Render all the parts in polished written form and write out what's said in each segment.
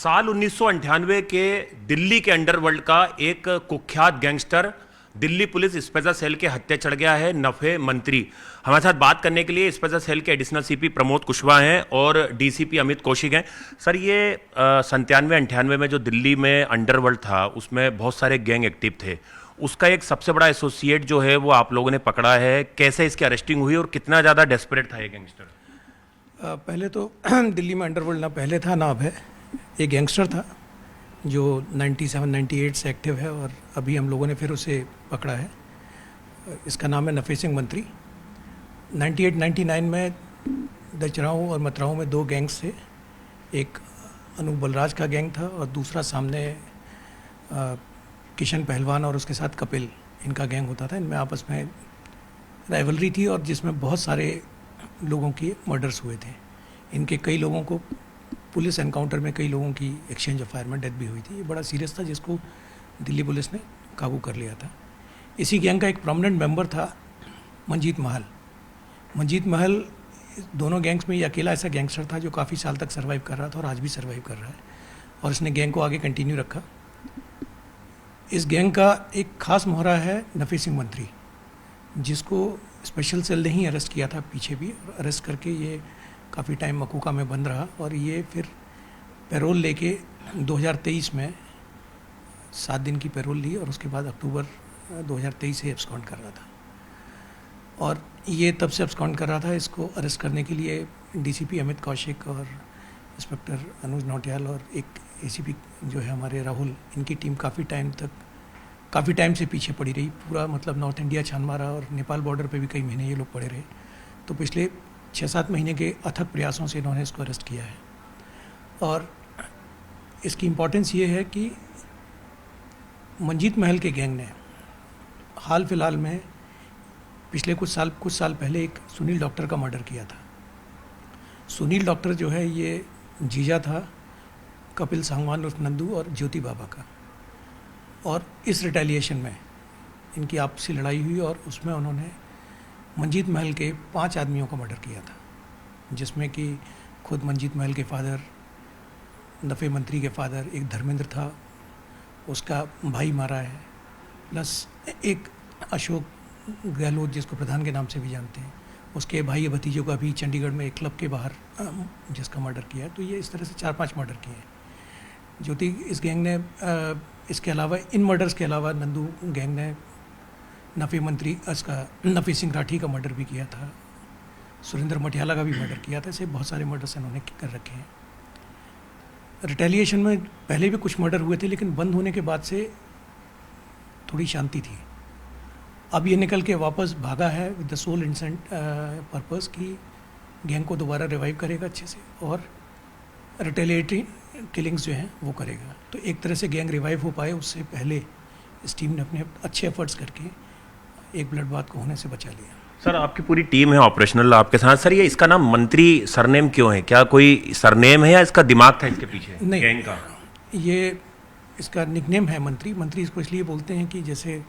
साल 1998 के दिल्ली के अंडरवर्ल्ड का एक कुख्यात gangster Delhi police special cell के हत्या चढ़ गया है नफे मंत्री। हमारे साथ बात करने के लिए स्पेशल सेल के एडिशनल सीपी प्रमोद कुशवाहा हैं और डीसीपी अमित कौशिक हैं। सर, ये 97-98 में जो दिल्ली में अंडरवर्ल्ड था उसमें बहुत सारे गैंग एक्टिव थे। उसका एक सबसे बड़ा एसोसिएट जो है वो आप लोगों ने पकड़ा है। कैसे इसकी अरेस्टिंग हुई और कितना ज़्यादा डेस्परेट था ये गैंगस्टर? पहले तो दिल्ली में अंडरवर्ल्ड ना पहले था ना अब है। एक गैंगस्टर था जो 97-98 से एक्टिव है और अभी हम लोगों ने फिर उसे पकड़ा है। इसका नाम है नफे सिंह मंत्री। 98-99 में दचराऊ और मतराऊ में दो गैंग्स थे। एक अनूप बलराज का गैंग था और दूसरा सामने किशन पहलवान और उसके साथ कपिल, इनका गैंग होता था। इनमें आपस में राइवलरी थी और जिसमें बहुत सारे लोगों की मर्डर्स हुए थे। इनके कई लोगों को पुलिस एनकाउंटर में कई लोगों की एक्सचेंज ऑफ फायर में डेथ भी हुई थी। ये बड़ा सीरियस था जिसको दिल्ली पुलिस ने काबू कर लिया था। इसी गैंग का एक प्रोमिनेंट मेंबर था मंजीत महल। मंजीत महल दोनों गैंग्स में ये अकेला ऐसा गैंगस्टर था जो काफ़ी साल तक सर्वाइव कर रहा था और आज भी सर्वाइव कर रहा है और इसने गैंग को आगे कंटिन्यू रखा। इस गैंग का एक खास मोहरा है नफे सिंह मंत्री, जिसको स्पेशल सेल ने ही अरेस्ट किया था पीछे भी। अरेस्ट करके ये काफ़ी टाइम मकूका में बंद रहा और ये फिर पैरोल लेके 2023 में 7 दिन की पैरोल ली और उसके बाद अक्टूबर 2023 से एब्सकॉन्ड कर रहा था। और ये तब से एब्सकॉन्ड कर रहा था। इसको अरेस्ट करने के लिए डीसीपी अमित कौशिक और इंस्पेक्टर अनुज नौटियाल और एक एसीपी जो है हमारे राहुल, इनकी टीम काफ़ी टाइम से पीछे पड़ी रही। पूरा मतलब नॉर्थ इंडिया छान मारा और नेपाल बॉर्डर पे भी कई महीने ये लोग पड़े रहे। तो पिछले 6-7 महीने के अथक प्रयासों से इन्होंने इसको अरेस्ट किया है। और इसकी इम्पोर्टेंस ये है कि मंजीत महल के गैंग ने हाल फिलहाल में पिछले कुछ साल पहले एक सुनील डॉक्टर का मर्डर किया था। सुनील डॉक्टर जो है ये जीजा था कपिल सांगवान उर्फ नंदू और ज्योति बाबा का। और इस रिटेलिएशन में इनकी आपसी लड़ाई हुई और उसमें उन्होंने मंजीत महल के 5 आदमियों का मर्डर किया था, जिसमें कि खुद मंजीत महल के फादर, नफे मंत्री के फादर, एक धर्मेंद्र था उसका भाई मारा है, प्लस एक अशोक गहलोत जिसको प्रधान के नाम से भी जानते हैं, उसके भाई भतीजों का भी चंडीगढ़ में एक क्लब के बाहर जिसका मर्डर किया है। तो ये इस तरह से 4-5 मर्डर किए हैं। ज्योति इस गैंग ने इसके अलावा, इन मर्डर्स के अलावा नंदू गैंग ने नफे मंत्री इसका नफे सिंह राठी का मर्डर भी किया था, सुरेंद्र मटियाला का भी मर्डर किया था। ऐसे बहुत सारे मर्डर्स इन्होंने कर रखे हैं। रिटेलिएशन में पहले भी कुछ मर्डर हुए थे लेकिन बंद होने के बाद से थोड़ी शांति थी। अब ये निकल के वापस भागा है विद द सोल इंसेंट पर्पस कि गैंग को दोबारा रिवाइव करेगा अच्छे से और रिटेलिएटरी किलिंग्स जो हैं वो करेगा। तो एक तरह से गैंग रिवाइव हो पाए उससे पहले इस टीम ने अपने अच्छे एफर्ट्स करके एक ब्लड बाथ को होने से बचा लिया। सर, आपकी पूरी टीम है ऑपरेशनल आपके साथ। सर, ये इसका नाम मंत्री सरनेम क्यों है? क्या कोई सरनेम है या इसका दिमाग था इसके पीछे नहीं, गैंग का? ये इसका निकनेम है मंत्री। मंत्री इसको इसलिए बोलते हैं कि जैसे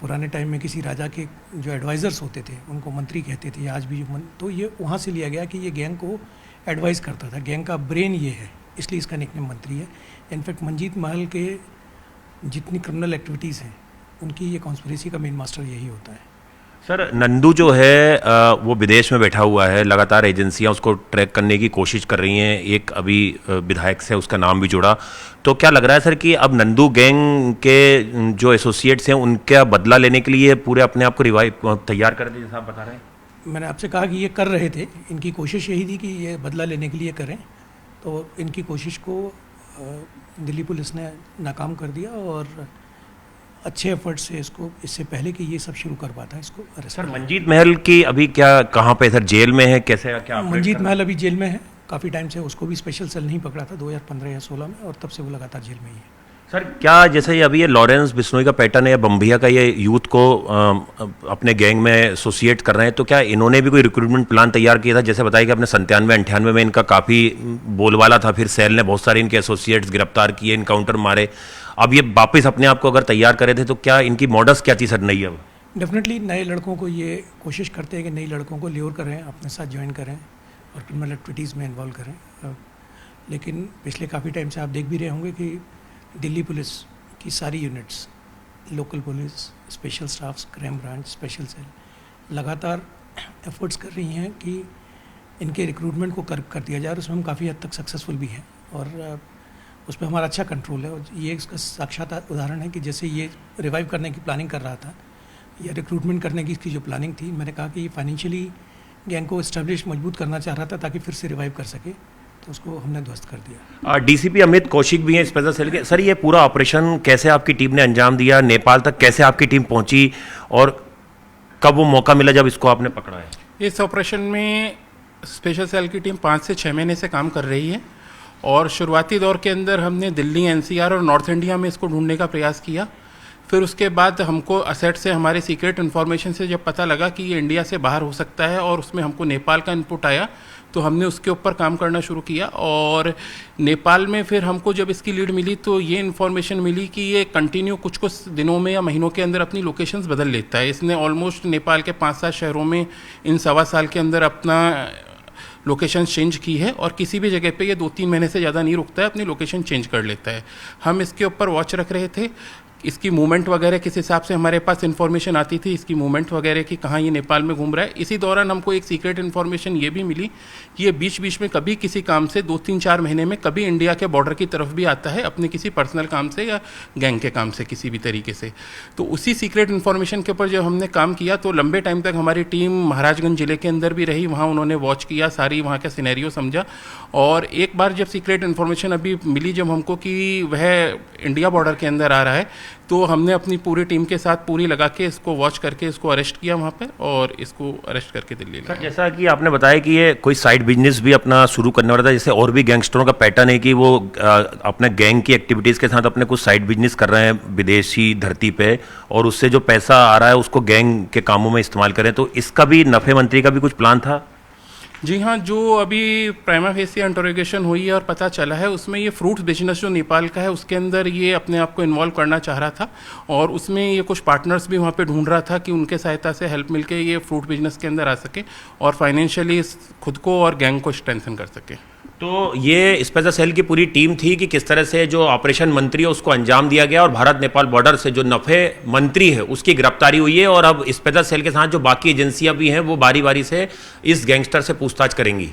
पुराने टाइम में किसी राजा के जो एडवाइज़र्स होते थे उनको मंत्री कहते थे, आज भी तो ये वहाँ से लिया गया कि ये गैंग को एडवाइज़ करता था। गैंग का ब्रेन ये है, इसलिए इसका निकनेम मंत्री है। इनफैक्ट मंजीत महल के जितनी क्रिमिनल एक्टिविटीज़ हैं उनकी ये कॉन्स्पिरेसी का मेन मास्टर यही होता है। सर, नंदू जो है वो विदेश में बैठा हुआ है। लगातार एजेंसियां उसको ट्रैक करने की कोशिश कर रही हैं। एक अभी विधायक से उसका नाम भी जुड़ा। तो क्या लग रहा है सर कि अब नंदू गैंग के जो एसोसिएट्स हैं उनका बदला लेने के लिए पूरे अपने आप को रिवाइव तैयार कर दिया, जैसा आप बता रहे हैं? मैंने आपसे कहा कि ये कर रहे थे। इनकी कोशिश यही थी कि ये बदला लेने के लिए करें, तो इनकी कोशिश को दिल्ली पुलिस ने नाकाम कर दिया और अच्छे एफर्ट से इसको, इससे पहले कि ये सब शुरू कर पाता, इसको अरेस्ट। सर, मंजीत महल की अभी क्या, कहाँ पे सर, जेल में है? कैसे क्या? मंजीत महल अभी जेल में है काफ़ी टाइम से। उसको भी स्पेशल सेल नहीं पकड़ा था 2015 या 16 में और तब से वो लगातार जेल में ही है। सर, क्या जैसे अभी ये लॉरेंस बिश्नोई का पैटर्न है या बम्बिया का, ये यूथ को अपने गैंग में एसोसिएट कर रहे हैं, तो क्या इन्होंने भी कोई रिक्रूटमेंट प्लान तैयार किया था? जैसे बताया कि अपने 97-98 में इनका काफ़ी बोलबाला था, फिर सेल ने बहुत सारे इनके एसोसिएट्स गिरफ्तार किए, इनकाउंटर मारे। अब ये वापस अपने आप को अगर तैयार करे थे तो क्या इनकी मॉडल्स क्या थी सर नई? अब डेफिनेटली नए लड़कों को ये कोशिश करते हैं कि नए लड़कों को ल्योर करें, अपने साथ ज्वाइन करें और क्रिमिनल एक्टिविटीज़ में इन्वॉल्व करें। लेकिन पिछले काफ़ी टाइम से आप देख भी रहे होंगे कि दिल्ली पुलिस की सारी units, local police, special staffs, crime branch, special cell लगातार एफर्ट्स कर रही हैं कि इनके रिक्रूटमेंट को कर दिया जाए, और उसमें हम काफ़ी हद तक सक्सेसफुल भी हैं, और उस पर हमारा अच्छा कंट्रोल है। और ये इसका साक्षात उदाहरण है कि जैसे ये रिवाइव करने की प्लानिंग कर रहा था या रिक्रूटमेंट करने की इसकी जो प्लानिंग थी, मैंने कहा कि ये फाइनेंशियली गैंग को इस्टेब्लिश मजबूत करना चाह रहा था ताकि फिर से रिवाइव कर सके, तो उसको हमने ध्वस्त कर दिया। डीसीपी अमित कौशिक भी हैं स्पेशल सेल के। सर, ये पूरा ऑपरेशन कैसे आपकी टीम ने अंजाम दिया, नेपाल तक कैसे आपकी टीम पहुंची, और कब वो मौका मिला जब इसको आपने पकड़ा है? इस ऑपरेशन में स्पेशल सेल की टीम 5 से 6 महीने से काम कर रही है, और शुरुआती दौर के अंदर हमने दिल्ली, एनसीआर और नॉर्थ इंडिया में इसको ढूंढने का प्रयास किया। फिर उसके बाद हमको असेट से, हमारे सीक्रेट इन्फॉर्मेशन से जब पता लगा कि ये इंडिया से बाहर हो सकता है और उसमें हमको नेपाल का इनपुट आया, तो हमने उसके ऊपर काम करना शुरू किया। और नेपाल में फिर हमको जब इसकी लीड मिली तो ये इन्फॉर्मेशन मिली कि ये कंटिन्यू कुछ कुछ दिनों में या महीनों के अंदर अपनी लोकेशंस बदल लेता है। इसने ऑलमोस्ट नेपाल के 5-7 शहरों में इन 1.25 साल के अंदर अपना लोकेशन चेंज की है, और किसी भी जगह पे ये 2-3 महीने से ज़्यादा नहीं रुकता है, अपनी लोकेशन चेंज कर लेता है। हम इसके ऊपर वॉच रख रहे थे, इसकी मूवमेंट वगैरह किस हिसाब से हमारे पास इन्फॉर्मेशन आती थी, इसकी मूवमेंट वगैरह की, कहाँ ये नेपाल में घूम रहा है। इसी दौरान हमको एक सीक्रेट इन्फॉर्मेशन ये भी मिली कि ये बीच बीच में कभी किसी काम से 2-3-4 महीने में कभी इंडिया के बॉर्डर की तरफ भी आता है, अपने किसी पर्सनल काम से या गैंग के काम से, किसी भी तरीके से। तो उसी सीक्रेट इन्फॉर्मेशन के ऊपर जब हमने काम किया तो लंबे टाइम तक हमारी टीम महाराजगंज जिले के अंदर भी रही, वहाँ उन्होंने वॉच किया, सारी वहाँ का सिनेरियो समझा। और एक बार जब सीक्रेट इन्फॉर्मेशन अभी मिली जब हमको कि वह इंडिया बॉर्डर के अंदर आ रहा है, तो हमने अपनी पूरी टीम के साथ पूरी लगा के इसको वॉच करके इसको अरेस्ट किया वहाँ पर, और इसको अरेस्ट करके दिल्ली सर, जैसा कि आपने बताया कि ये कोई साइड बिजनेस भी अपना शुरू करने वाला था, जैसे और भी गैंगस्टरों का पैटर्न है कि वो अपने गैंग की एक्टिविटीज़ के साथ अपने कुछ साइड बिजनेस कर रहे हैं विदेशी धरती पे, और उससे जो पैसा आ रहा है उसको गैंग के कामों में इस्तेमाल करें, तो इसका भी नफे मंत्री का भी कुछ प्लान था? जी हाँ, जो अभी प्राइमा फेसिया इंटरोगेशन हुई है और पता चला है, उसमें ये फ्रूट बिजनेस जो नेपाल का है उसके अंदर ये अपने आप को इन्वॉल्व करना चाह रहा था, और उसमें ये कुछ पार्टनर्स भी वहाँ पे ढूंढ रहा था कि उनके सहायता से हेल्प मिलके ये फ्रूट बिजनेस के अंदर आ सके और फाइनेंशियली खुद को और गैंग को स्ट्रेंथन कर सके। तो ये स्पेशल सेल की पूरी टीम थी कि किस तरह से जो ऑपरेशन मंत्री है उसको अंजाम दिया गया, और भारत नेपाल बॉर्डर से जो नफे मंत्री है उसकी गिरफ्तारी हुई है, और अब स्पेशल सेल के साथ जो बाकी एजेंसियां भी हैं वो बारी बारी से इस गैंगस्टर से पूछताछ करेंगी।